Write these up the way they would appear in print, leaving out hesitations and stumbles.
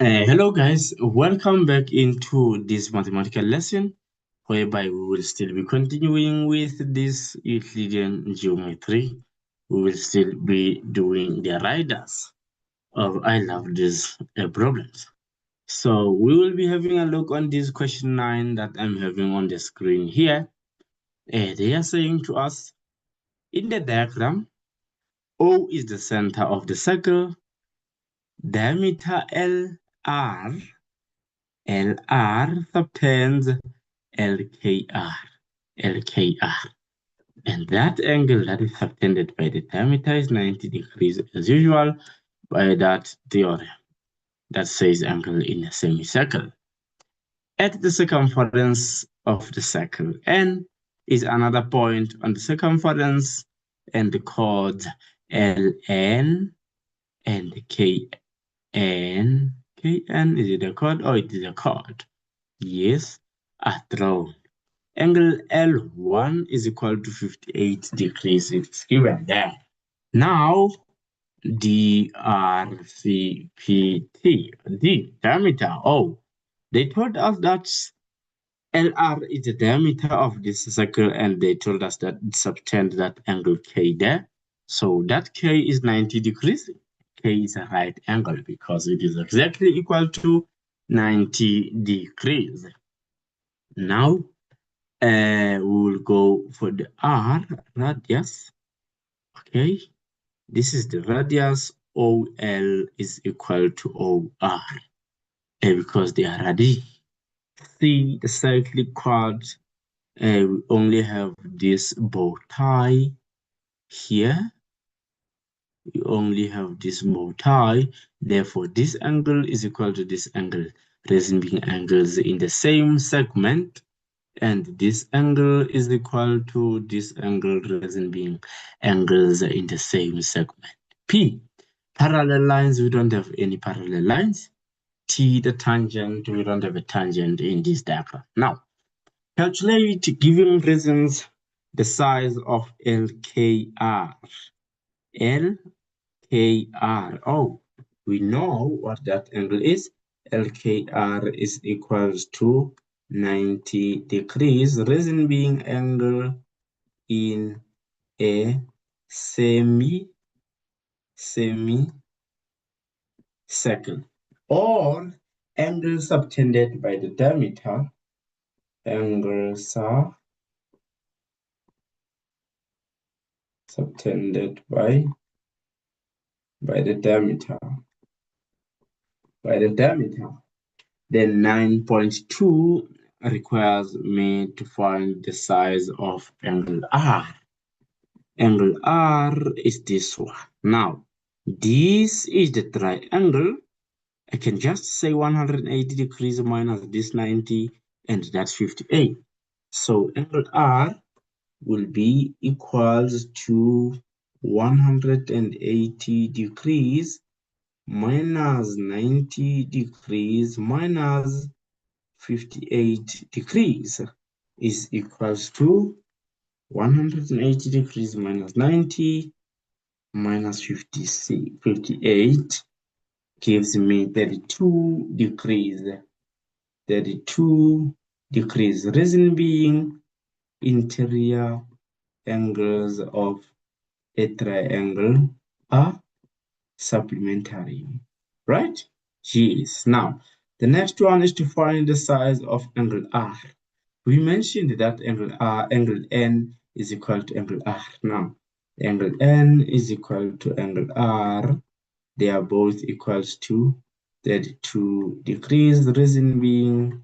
Hello guys, welcome back into this mathematical lesson whereby we will still be continuing with this Euclidean geometry. We will still be doing the riders of I love these problems. So we will be having a look on this question 9 that I'm having on the screen here. They are saying to us, in the diagram, O is the center of the circle, diameter LR subtends LKR. And that angle that is subtended by the diameter is 90 degrees as usual by that theorem that says angle in a semicircle. At the circumference of the circle, N is another point on the circumference and the chords LN and KN. KN, is it a chord or it is a chord? Yes, are drawn. Angle L1 is equal to 58 degrees. It's given there. Now, DRCPT, the diameter O. They told us that LR is the diameter of this circle, and they told us that it subtends that angle K there. So that K is 90 degrees. K is a right angle because it is exactly equal to 90 degrees. Now, we will go for the R, radius. Okay, this is the radius. OL is equal to OR because they are radii. See the cyclic chords. We only have this bow tie here. We only have this bow tie. Therefore, this angle is equal to this angle. Reason being angles in the same segment. And this angle is equal to this angle, reason being angles in the same segment. P, parallel lines, we don't have any parallel lines. T, the tangent, we don't have a tangent in this diagram. Now, calculate, giving reasons, the size of LKR. LKR, oh, we know what that angle is. LKR is equals to 90 degrees, reason being angle in a semicircle, or angle subtended by the diameter. Angles are subtended by the diameter. Then 9.2 requires me to find the size of angle R. Angle R is this one. Now, this is the triangle. I can just say 180 degrees minus this 90, and that's 58. So angle R will be equals to 180 degrees minus 90 degrees minus 58 degrees is equals to 180 degrees minus 90 minus 58 gives me 32 degrees. 32 degrees. Reason being interior angles of a triangle are supplementary, right? Yes. Now, the next one is to find the size of angle R. We mentioned that angle N is equal to angle R. Now, angle N is equal to angle R. They are both equals to 32 degrees, the reason being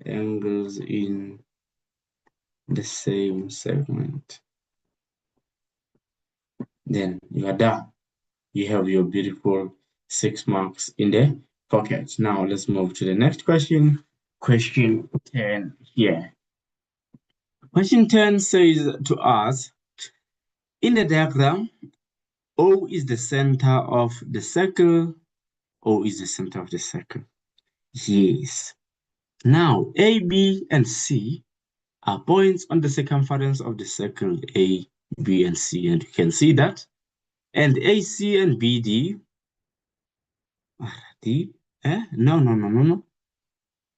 angles in the same segment. Then you are done. You have your beautiful 6 marks in the pocket. Now let's move to the next question. Question 10 here. Question 10 says to us, in the diagram, O is the center of the circle. O is the center of the circle. Yes. Now, A, B, and C are points on the circumference of the circle A, B, and C, and you can see that. And AC and BD No.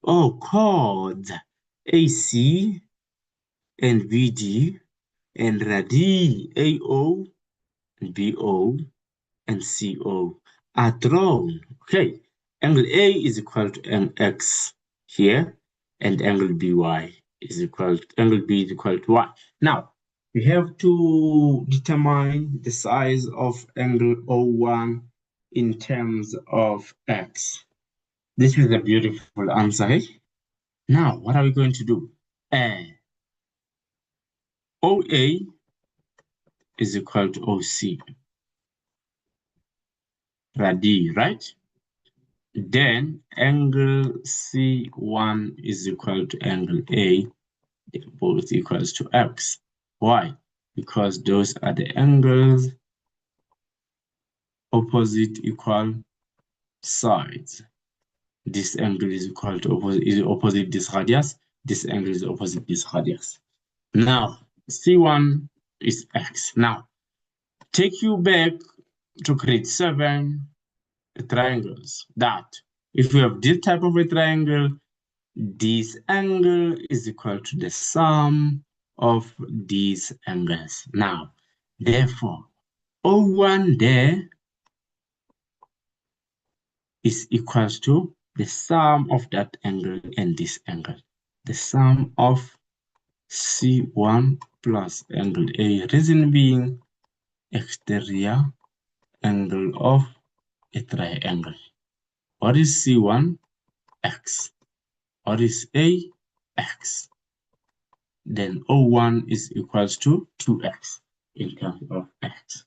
Oh, chords AC and VD and radii AO and BO and CO are drawn. Okay, angle A is equal to MX here, and angle BY is equal to angle B is equal to Y. Now we have to determine the size of angle O1 in terms of X. This is a beautiful answer. Eh? Now, what are we going to do? OA is equal to OC, radii, right? Then angle C1 is equal to angle A, both equals to X. Why? Because those are the angles opposite equal sides. This angle is equal to opposite this radius. This angle is opposite this radius. Now, C1 is X. Now, take you back to grade 7 triangles. That if you have this type of a triangle, this angle is equal to the sum of these angles. Now, therefore, O1 there is equal to the sum of that angle and this angle. The sum of C1 plus angle A, reason being exterior angle of a triangle. What is C1? X. What is A? X. Then O1 is equals to 2x in terms of x.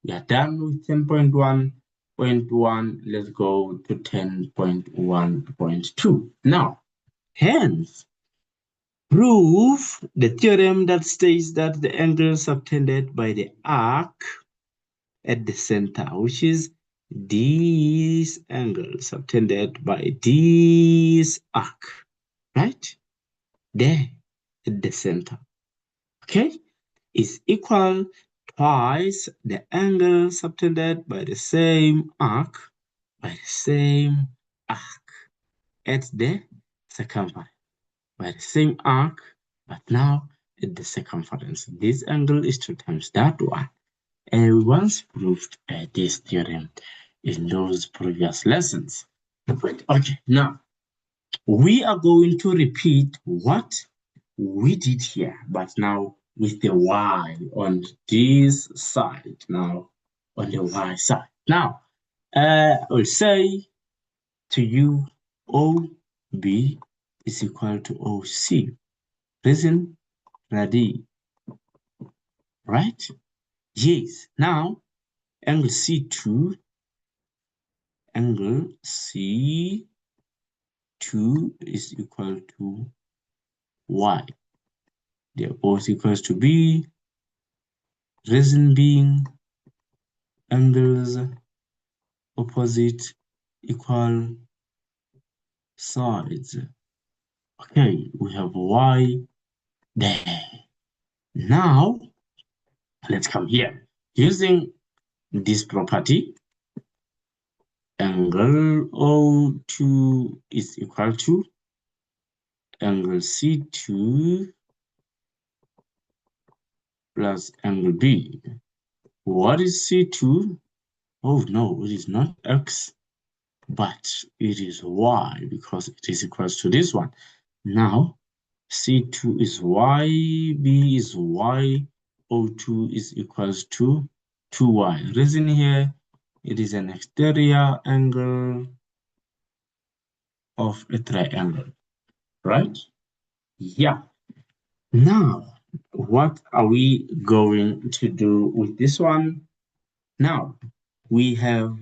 We are done with 10.1.1. Let's go to 10.1.2. Now, hence, prove the theorem that states that the angle subtended by the arc at the center, which is this angle subtended by this arc, right? There at the center, okay, is equal twice the angle subtended by the same arc, at the circumference, by the same arc, but now at the circumference. This angle is 2 times that one. And we once proved this theorem in those previous lessons. Okay, now we are going to repeat what we did here, but now with the y on this side. Now, on the y side. Now, I will say to you, OB is equal to OC. Reason, radii, right? Yes. Now, angle C2 is equal to y. They are both equals to B. Reason being angles opposite equal sides. Okay, we have y there. Now, let's come here. Using this property, angle O2 is equal to angle C2 plus angle B. What is C2? Oh no, it is not X, but it is Y because it is equal to this one. Now, C2 is Y, B is Y, O2 is equals to 2Y. Reason here, it is an exterior angle of a triangle, right? Yeah. Now, what are we going to do with this one? Now, we have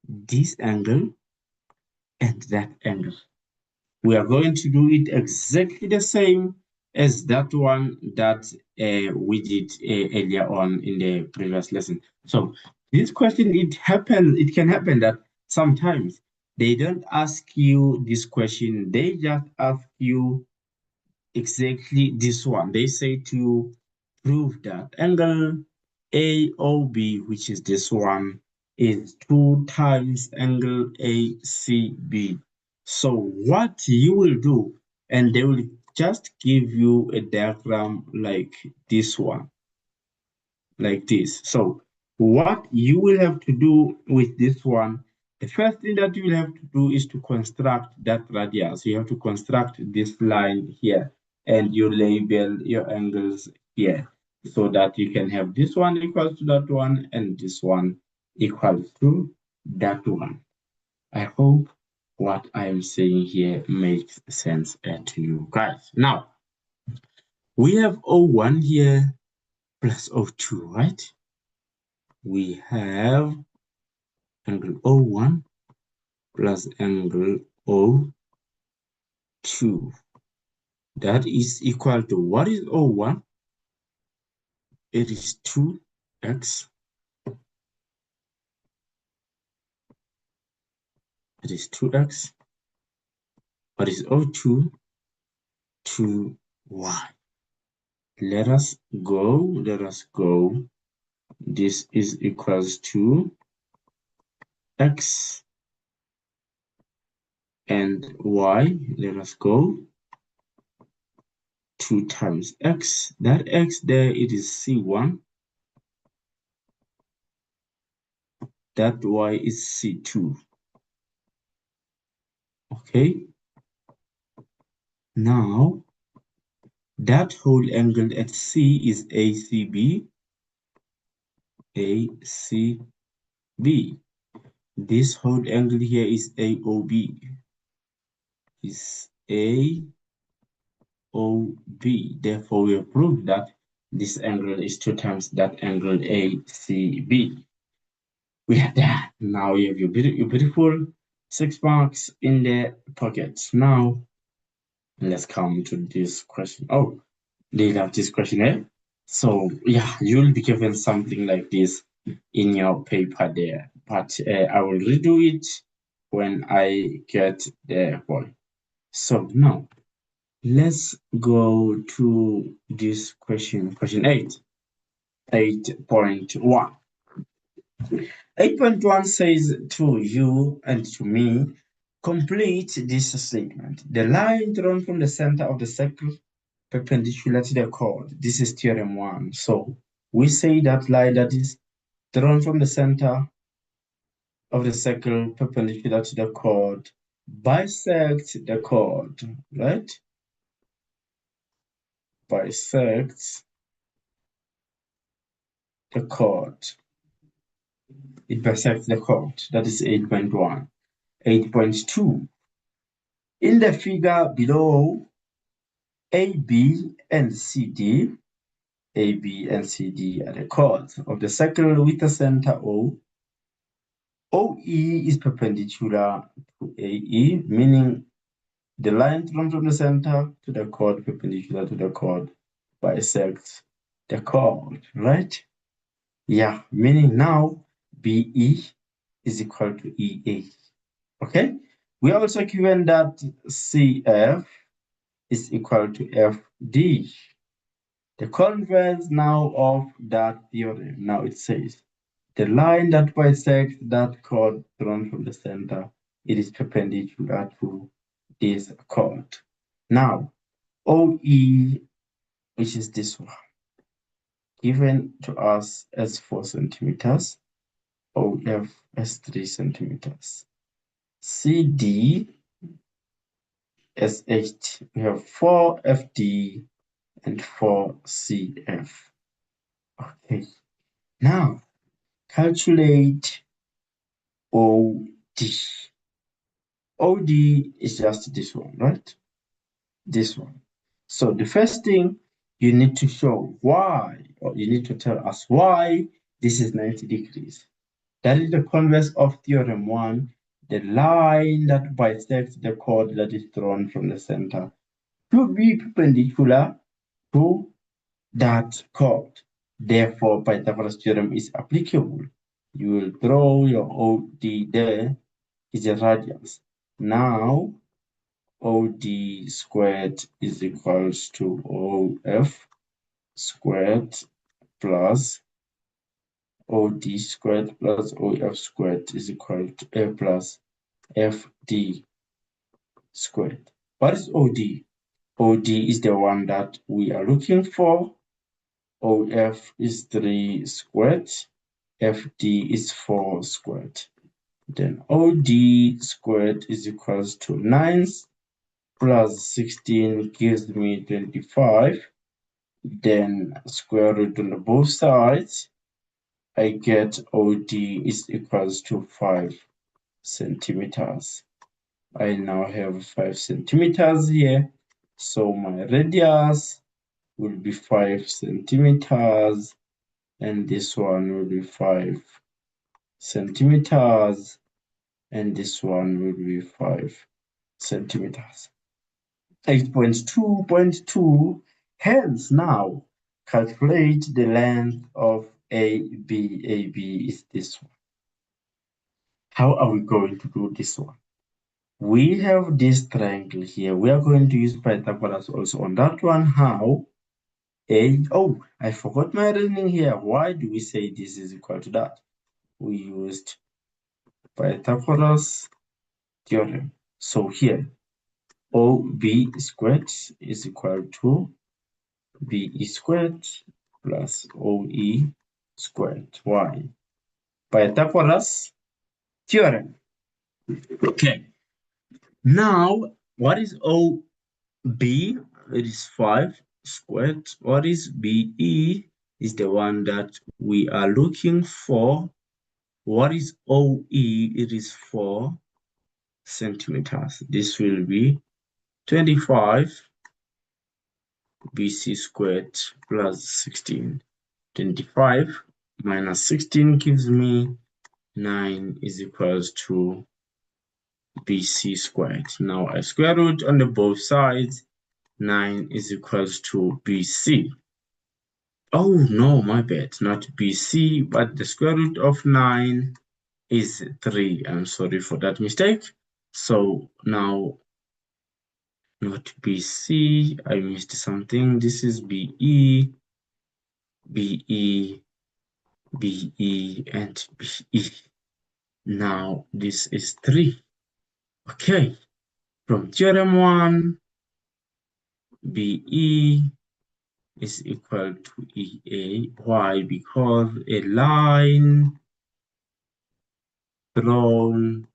this angle and that angle. We are going to do it exactly the same as that one that we did earlier on in the previous lesson. So this question, it can happen that sometimes they don't ask you this question, they just ask you exactly this one. They say to prove that angle AOB, which is this one, is 2 times angle ACB. So what you will do, and they will just give you a diagram like this one, like this. So what you will have to do with this one, the first thing that you will have to do is to construct that radius. You have to construct this line here, and you label your angles here, so that you can have this one equals to that one and this one equals to that one. I hope what I am saying here makes sense to you guys. Now, we have O1 here plus O2, right? We have angle O1 plus angle O2. That is equal to, what is O1? It is 2x. It is 2x. What is O2? 2y. Let us go. This is equals to x and y. Let us go. 2 times x. That x there, it is C1. That y is C2. Okay. Now, that whole angle at C is ACB. ACB. This whole angle here is AOB. Is AOB. Therefore, we have proved that this angle is 2 times that angle ACB. We are done. Now you have your beautiful 6 marks in the pocket. Now, let's come to this question. Oh, they love this questionnaire. So yeah, you'll be given something like this in your paper there, but I will redo it when I get the point. So now let's go to this question 8. 8.1. 8.1 says to you and to me, complete this statement. The line drawn from the center of the circle perpendicular to the chord. This is theorem 1. So we say that line that is drawn from the center of the circle perpendicular to the chord bisects the chord, right? Bisects the chord. It bisects the chord. That is 8.1. 8.2. In the figure below, AB and CD are the chords of the circle with the center O. OE is perpendicular to AE, meaning the line drawn from the center to the chord perpendicular to the chord bisects the chord, right? Yeah, meaning now BE is equal to EA. Okay? We are also given that CF is equal to FD. The converse now of that theorem. Now it says the line that bisects that chord drawn from the center, it is perpendicular to this chord. Now, OE, which is this one, given to us as 4 centimeters, OF as 3 centimeters. CD as 8. We have 4 FD and 4 CF. Okay. Now, calculate OD. OD is just this one, right? This one. So the first thing you need to show why, or you need to tell us why this is 90 degrees. That is the converse of theorem 1, the line that bisects the chord that is drawn from the center to be perpendicular to that chord. Therefore, Pythagoras theorem is applicable. You will draw your OD there, is a radius. Now, OD squared is equals to OF squared plus OD squared plus OF squared is equal to A plus FD squared. What is OD? OD is the one that we are looking for. OF is 3 squared. FD is 4 squared. Then OD squared is equals to 9 plus 16 gives me 25. Then square root on both sides. I get OD is equals to 5 centimeters. I now have 5 centimeters here. So my radius will be 5 centimeters. And this one will be 5 centimeters. And this one will be 5 centimeters. 8.2.2. Hence, now calculate the length of AB. AB is this one. How are we going to do this one? We have this triangle here. We are going to use Pythagoras also on that one. How? Oh, I forgot my reasoning here. Why do we say this is equal to that? We used Pythagoras theorem. So here, OB squared is equal to BE squared plus OE squared. Why? Pythagoras theorem. Okay. Now, what is OB? It is 5 squared. What is BE? Is the one that we are looking for. What is OE? It is 4 centimeters. This will be 25 BC squared plus 16. 25 minus 16 gives me 9 is equals to BC squared. Now I square root on the both sides. 9 is equals to BC. Oh no, my bad, not BC, but the square root of 9 is 3. I'm sorry for that mistake. So now, not BC, I missed something. This is BE, BE, BE, and BE. Now this is 3. Okay, from theorem 1, BE is equal to EA. Why? Because a line drawn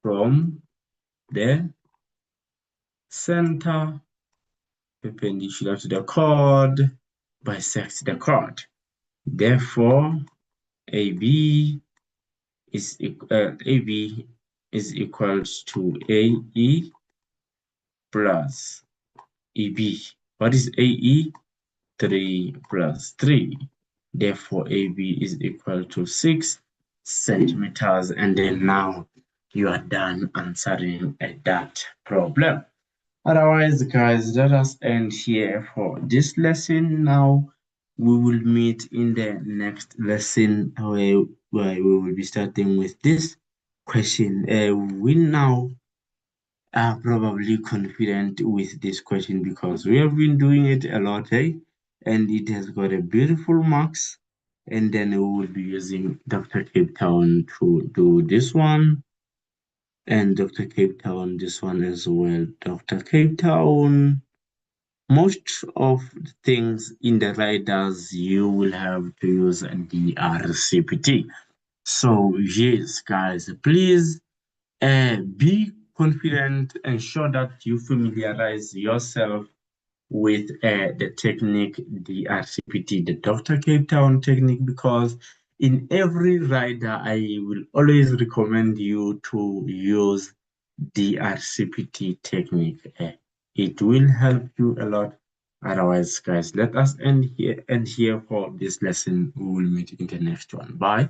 from the center perpendicular to the chord bisects the chord. Therefore, AB is equals to AE plus EB. What is AE? 3 plus 3. Therefore, AB is equal to 6 centimeters. And then now you are done answering that problem. Otherwise, guys, let us end here for this lesson. Now, we will meet in the next lesson where we will be starting with this question. We now are probably confident with this question because we have been doing it a lot, and it has got a beautiful marks. And then we will be using Dr. Cape Town to do this one. And Dr. Cape Town, this one as well. Dr. Cape Town. Most of the things in the riders, you will have to use the RCPT. So yes, guys, please be confident, ensure that you familiarize yourself with the technique, the RCPT, the Dr. Cape Town technique, because in every rider, I will always recommend you to use the RCPT technique. It will help you a lot. Otherwise, guys, let us end here for this lesson. We will meet in the next one. Bye.